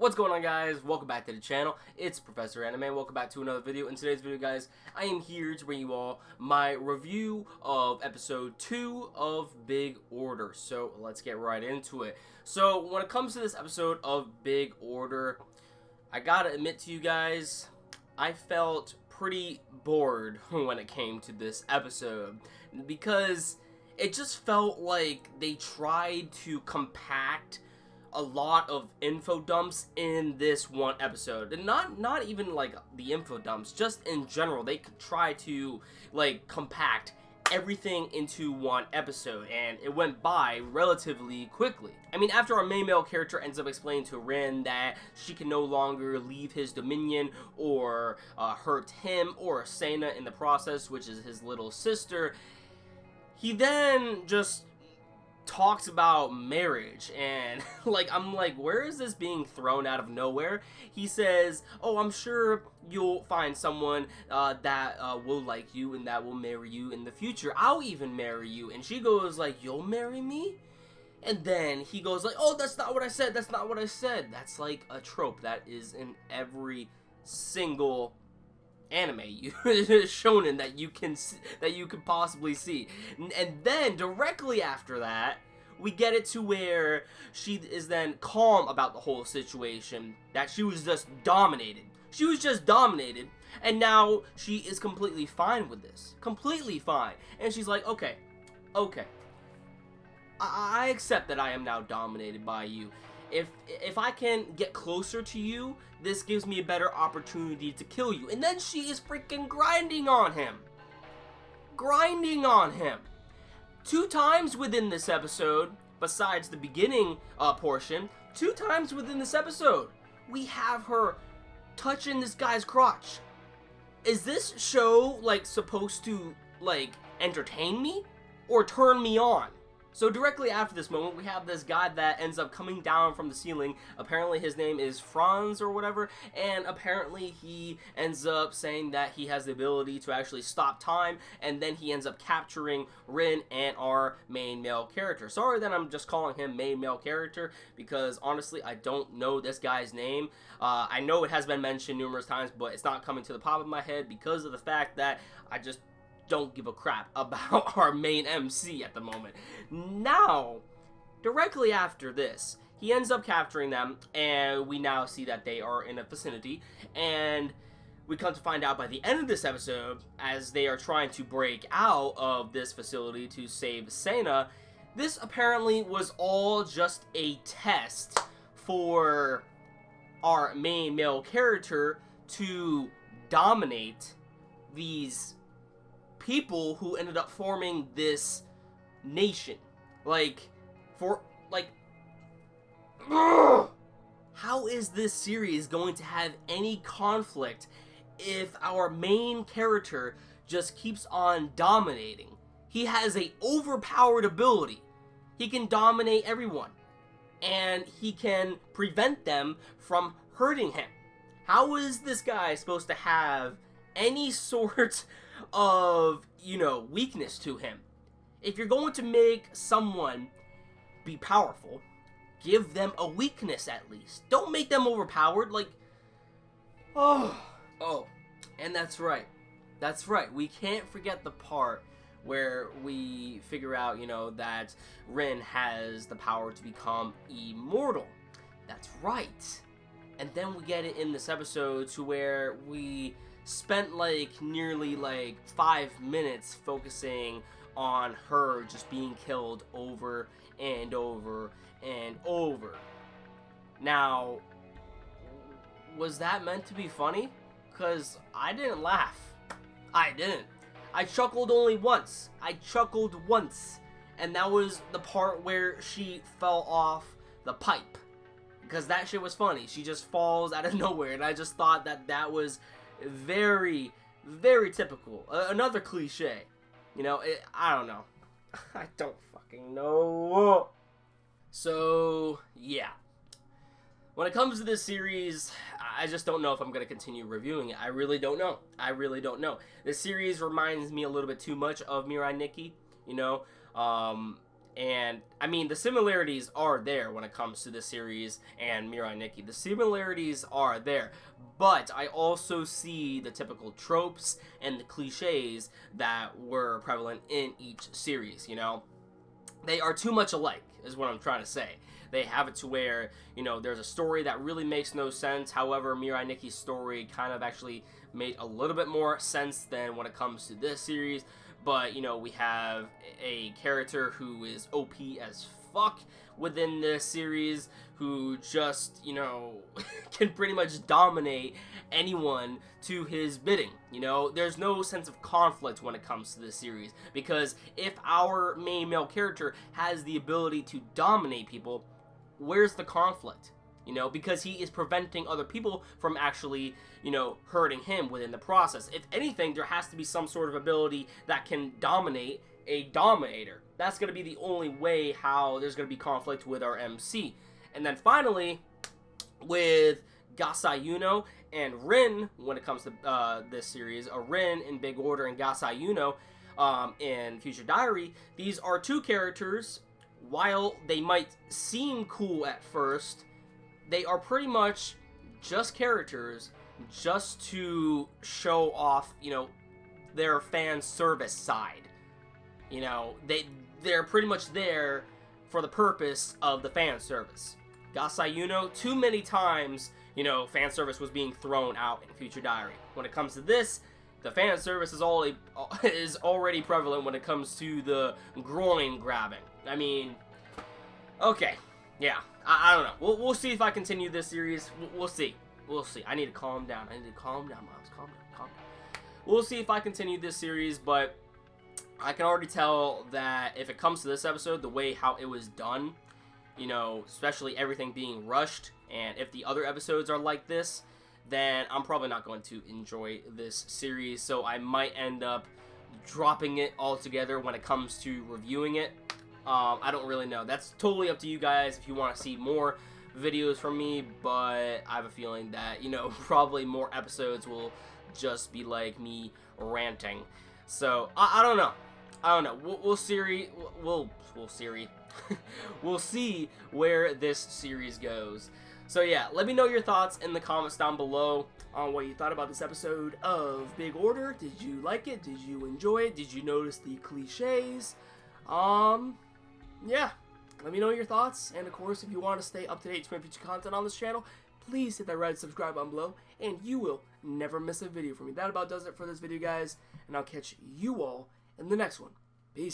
What's going on, guys? Welcome back to the channel. It's Professor Anime. Welcome back to another video. In today's video, guys, I am here to bring you all my review of episode 2 of Big Order. So let's get right into it. So when it comes to this episode of Big Order, I gotta admit to you guys, I felt pretty bored when it came to this episode because it just felt like they tried to compact a lot of info dumps in this one episode, and not even like the info dumps, just in general they could try to like compact everything into one episode, and it went by relatively quickly. I mean, after our main male character ends up explaining to Rin that she can no longer leave his dominion or hurt him or Sena in the process, which is his little sister, he then just talks about marriage, and I'm like, where is this being thrown out of nowhere? He says, oh, I'm sure you'll find someone that will like you and that will marry you in the future. I'll even marry you. And she goes like, you'll marry me? And then he goes like, oh, that's not what I said, that's not what I said. That's like a trope that is in every single anime shonen that you can possibly see. And then directly after that, we get it to where she is then calm about the whole situation, that she was just dominated. She was just dominated, and now she is completely fine with this. Completely fine. And she's like, okay. I accept that I am now dominated by you. If I can get closer to you, this gives me a better opportunity to kill you. And then she is freaking grinding on him. Grinding on him. 2 times within this episode, besides the beginning portion, 2 times within this episode, we have her touching this guy's crotch. Is this show, like, supposed to, like, entertain me or turn me on? So directly after this moment, we have this guy that ends up coming down from the ceiling. Apparently his name is Franz or whatever, and apparently he ends up saying that he has the ability to actually stop time, and then he ends up capturing Rin and our main male character. Sorry that I'm just calling him main male character, because honestly I don't know this guy's name. I know it has been mentioned numerous times, but it's not coming to the top of my head because of the fact that I just don't give a crap about our main MC at the moment. Now, directly after this, he ends up capturing them, and we now see that they are in a vicinity, and we come to find out by the end of this episode, as they are trying to break out of this facility to save Sena, this apparently was all just a test for our main male character to dominate these people who ended up forming this nation. How is this series going to have any conflict if our main character just keeps on dominating? He has a overpowered ability. He can dominate everyone, and he can prevent them from hurting him. How is this guy supposed to have any sort of, weakness to him? If you're going to make someone be powerful, give them a weakness at least. Don't make them overpowered. And that's right. We can't forget the part where we figure out, that Rin has the power to become immortal. That's right. And then we get it in this episode to where we spent nearly 5 minutes focusing on her just being killed over and over and over. Now, was that meant to be funny? Because I didn't laugh. I didn't. I chuckled only once. And that was the part where she fell off the pipe, because that shit was funny. She just falls out of nowhere, and I just thought that was very, very typical. Another cliche. I don't know. I don't fucking know. So, yeah. When it comes to this series, I just don't know if I'm going to continue reviewing it. I really don't know. This series reminds me a little bit too much of Mirai Nikki. And I mean, the similarities are there when it comes to this series and Mirai Nikki. The similarities are there, but I also see the typical tropes and the cliches that were prevalent in each series. You know, they are too much alike, is what I'm trying to say. They have it to where, you know, there's a story that really makes no sense. However, Mirai Nikki's story kind of actually made a little bit more sense than when it comes to this series. But, you know, we have a character who is OP as fuck within this series, who just, you know, can pretty much dominate anyone to his bidding. You know, there's no sense of conflict when it comes to this series, because if our main male character has the ability to dominate people, where's the conflict? You know, because he is preventing other people from actually, you know, hurting him within the process. If anything, there has to be some sort of ability that can dominate a dominator. That's going to be the only way how there's going to be conflict with our MC. And then finally, with Gasai Yuno and Rin, when it comes to this series, Rin in Big Order and Gasai Yuno in Future Diary, these are two characters. While they might seem cool at first, they are pretty much just characters just to show off, you know, their fan service side. You know, they're pretty much there for the purpose of the fan service. Gasai Yuno, too many times, you know, fan service was being thrown out in Future Diary. When it comes to this, the fan service is already prevalent when it comes to the groin grabbing. I mean, okay, yeah, I don't know. We'll see if I continue this series. We'll see. We'll see. I need to calm down. Moms. Calm down. We'll see if I continue this series, but I can already tell that if it comes to this episode, the way how it was done, you know, especially everything being rushed, and if the other episodes are like this, then I'm probably not going to enjoy this series, so I might end up dropping it altogether when it comes to reviewing it. I don't really know. That's totally up to you guys if you want to see more videos from me, but I have a feeling that, you know, probably more episodes will just be like me ranting. So, I don't know. We'll see where this series goes. So yeah, let me know your thoughts in the comments down below on what you thought about this episode of Big Order. Did you like it? Did you enjoy it? Did you notice the cliches? Yeah, let me know your thoughts. And of course, if you want to stay up to date with future content on this channel, please hit that red subscribe button below, and you will never miss a video from me. That about does it for this video, guys, and I'll catch you all in the next one. Peace.